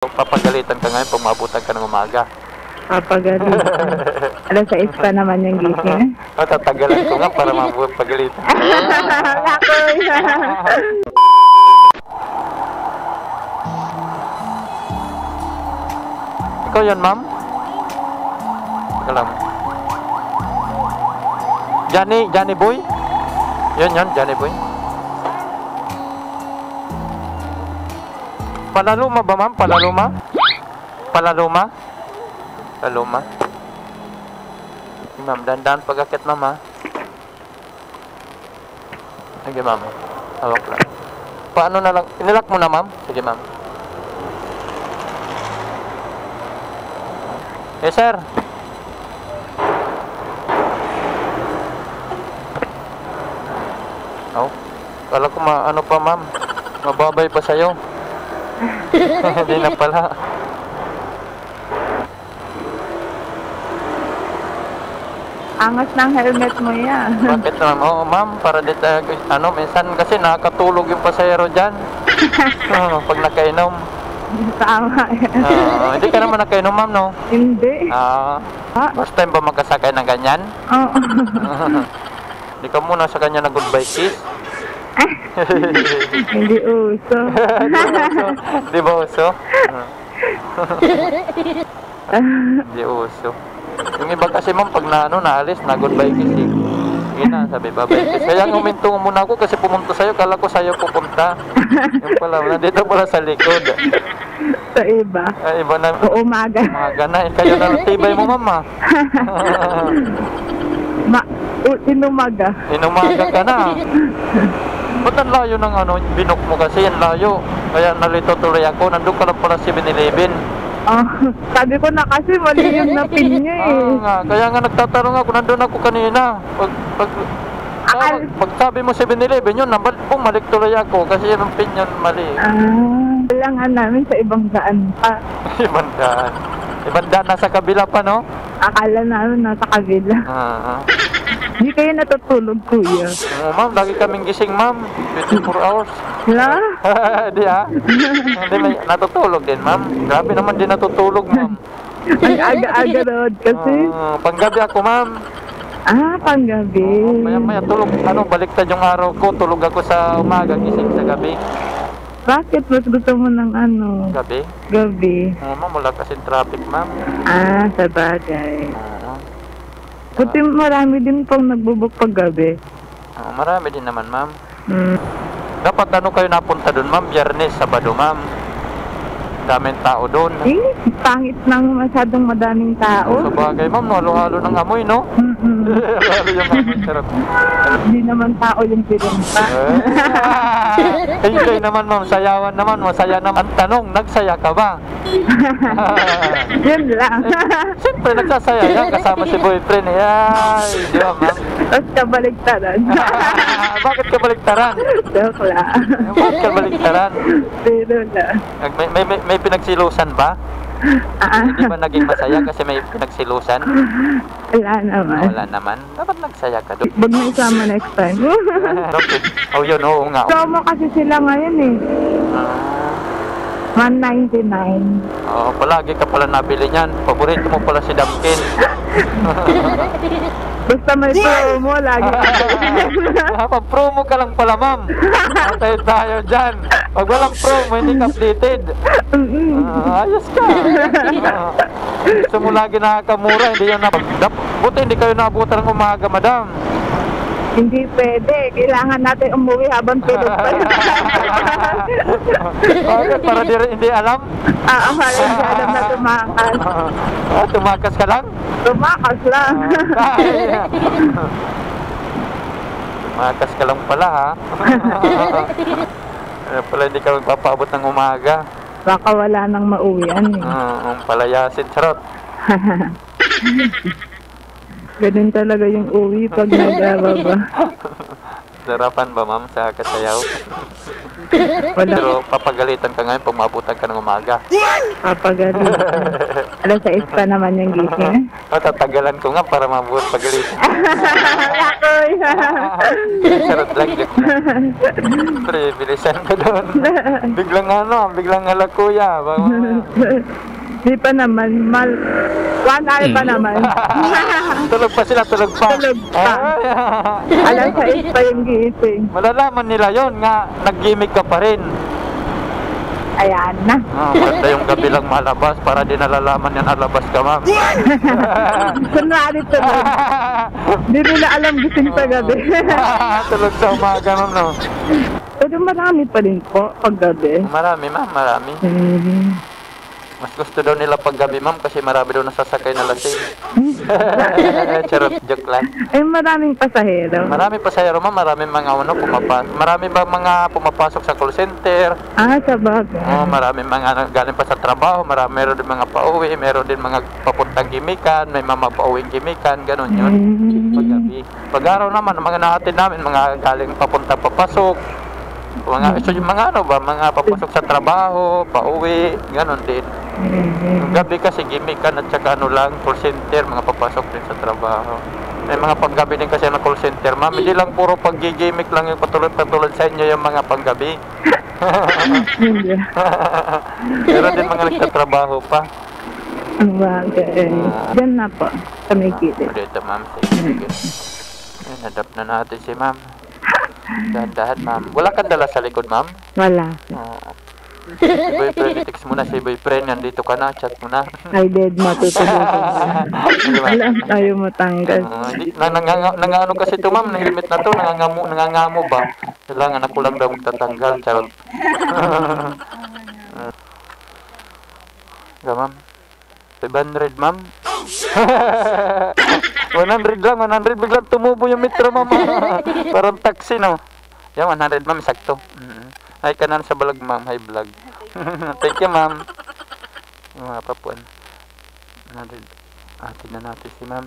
Papagalitan ka ngayon pag maabutan ka ng umaga. Papagalitan. Alas 6 pa naman yung gising. Tatagalan ko nga para mapagalitan. Lakoy! Ikaw yan, ma'am? Teka lang. Johnny Boy? Yun, Johnny Boy. Palaluma ba, ma'am? Palaluma? Palaluma? Palaluma? Ma'am, dandan pag-akit, ma'am, ha? Sige, ma'am. Hawak lang. Paano na lang? Inilak mo na, ma'am? Sige, ma'am. Yes, sir. Oh, kala ko ano pa, ma'am. Mababay pa sa'yo. Hindi na pala. Angas ng helmet mo yan. Bakit naman? Oo, ma'am, para dito, minsan kasi nakakatulog yung pasahero dyan. Pag nakainom. Tama yan. Hindi ka naman nakainom, ma'am, no? Hindi. First time ba magkasakay ng ganyan? Oo. Hindi ka muna sa kanya na goodbye kiss? Hindi uso. Di ba uso? Hindi uso. Yung iba kasi, ma'am, pag naalis, na goodbye kiss, eh. Sige na, sabi, bye-bye kiss. Kaya huminto muna ako kasi pumunta sa'yo, kala ko sa'yo pupunta. Yung pala, nandito pala sa likod. Sa iba? Iba na. Umaga. Umaga na. Kayo na, tibay mo, ma'am, Inumaga. Inumaga ka na. Ba't ang layo ng binok mo kasi? Ang layo. Kaya nalito tuloy ako. Nandun ka lang pala 7-Eleven. Sabi ko na kasi mali yung napin niya eh. Kaya nga nagtatanong ako. Nandun ako kanina. Pag sabi mo 7-Eleven yun, bumalik tuloy ako. Kasi yung pin yun mali. Kailangan namin sa ibang daan pa. Ibang daan. Ibang daan nasa kabila pa, no? Akala namin nasa kabila. Hindi kayo natutulog, kuya. Ma'am, lagi kaming gising, ma'am. 24 hours. Wala? Di Hindi, natutulog din, ma'am. Grabe naman din natutulog, ma'am. Ang aga-aga road kasi. Panggabi ako, ma'am. Panggabi. Maya-maya tulog. Baliktad yung araw ko. Tulog ako sa umaga, gising sa gabi. Bakit? Mas gusto mo ng Gabi? Gabi. Ma'am, wala kasing traffic, ma'am. Sa bagay. Buti marami din pong nagbubuk pag gabi. Marami din naman, ma'am. Dapat kayo napunta doon, ma'am? Biyernes, Sabado, ma'am. Daming tao doon. Pangit ng masyadong madaming tao. Sa bagay, ma'am, halo-halo ng amoy, no? Halo yung amoy, sarap. Hindi naman tao yung pinunta. Enjoy naman, ma'am. Sayawan naman. Masaya naman. Ang tanong, nagsaya ka ba? Yun lang. Siyempre, nagsasaya yan. Kasama si boyfriend. Ay, di ba, ma'am? Tapos kabaligtaran. Bakit kabaligtaran? Joke lang. Bakit kabaligtaran? Pero na. May pinagsilusan ba? Hindi ba naging masaya kasi may pinagsilusan? Wala naman. Wala naman. Dapat nagsaya ka doon. Huwag na isama next time. Yun, oo nga. Promo kasi sila ngayon eh. 199. Palagi ka pala nabili niyan. Paborito mo pala si Damkin. Basta may promo, lagi Pag-promo ka lang pala, ma'am. Patay tayo dyan. Pag walang promo, hindi ka updated. Ayos ka. Gusto mo lagi nakakamura, hindi yun buti hindi kayo naabutan ng umaga, madam. Hindi pwede. Kailangan natin umuwi habang tulog pa. Bakit? Para hindi alam? Para hindi alam na tumakas. Tumakas ka lang? Tumakas lang. Tumakas ka lang pala, ha? Pala hindi ka magpapaabot ng umaga. Baka wala nang mauwian eh. Palayasin, charot. Ganun talaga yung uwi pag nagababa. Sarapan ba, ma'am, sa kasayaw? Wala. Pero papagalitan ka ngayon pag maabutan ka ng umaga. Papagalitan. Alas 6 pa naman yung gising. Matatagalan ko nga para mabuhat pagalitan. Lakoy! Sarap lang, joke lang. Pre, bilisan ko doon. Biglang hala kuya. Di pa naman, 1 hour pa naman. Tulog pa sila, tulog pa. Tulog pa. Alas 6 pa yung gising. Malalaman nila yon nga, nag-gimmick ka pa rin. Ayan na. Basta yung gabi lang malabas para di nalalaman yan alabas ka, ma'am. Kunwari tulog. Di nila alam gising sa gabi. Tulog sa umaga, ma'am, no? Pero marami pa rin po paggabi. Marami, ma'am, marami. Mas gusto daw nila paggabi, ma'am, kasi marami daw nasasakay na lasing. Charot, joke lang. Ay, maraming pasahero. Marami pasahero, ma'am, maraming mga marami ba mga pumapasok sa call center? Sa bagay. Marami mga galing pa sa trabaho, meron din mga pauwi, meron din mga papuntang gimikan, may mga pauwing gimikan, ganun yun. Paggabi. Pag-araw naman, mga nahatid namin, mga galing papunta papasok. Mga papasok sa trabaho, pauwi, ganun din. Yung gabi kasi gimikan at saka call center, mga papasok din sa trabaho. May mga panggabi din kasi na call center, ma'am. Hindi lang puro pag-gimmick lang yung patulad sa inyo yung mga panggabi. Meron din mga nagtatrabaho pa. Ang bagay. Diyan na po, sa may kilid. Dito, ma'am. Sige. Nadap na natin si ma'am. Dahan-dahan, ma'am. Wala kang dala sa likod, ma'am? Wala. Si boyfriend, i-text mo na si boyfriend. Nandito ka na, chat mo na. Ay, dead, matutulog. Alam, ayaw mo tanggal. Nangano kasi ito, ma'am. Helmet na to. Nangangamo ba? Kailangan ako lang daw magtatanggal. Charot. Ma'am. 500, ma'am. 100 lang, 100. Biglang tumubo yung metro, ma'am. Parang taxi, no? Yan, 100, ma'am. Sakto. Hi ka na sa vlog, ma'am. Hi, vlog. Thank you, ma'am. Yung mga papuan. 100. Atin na natin si ma'am.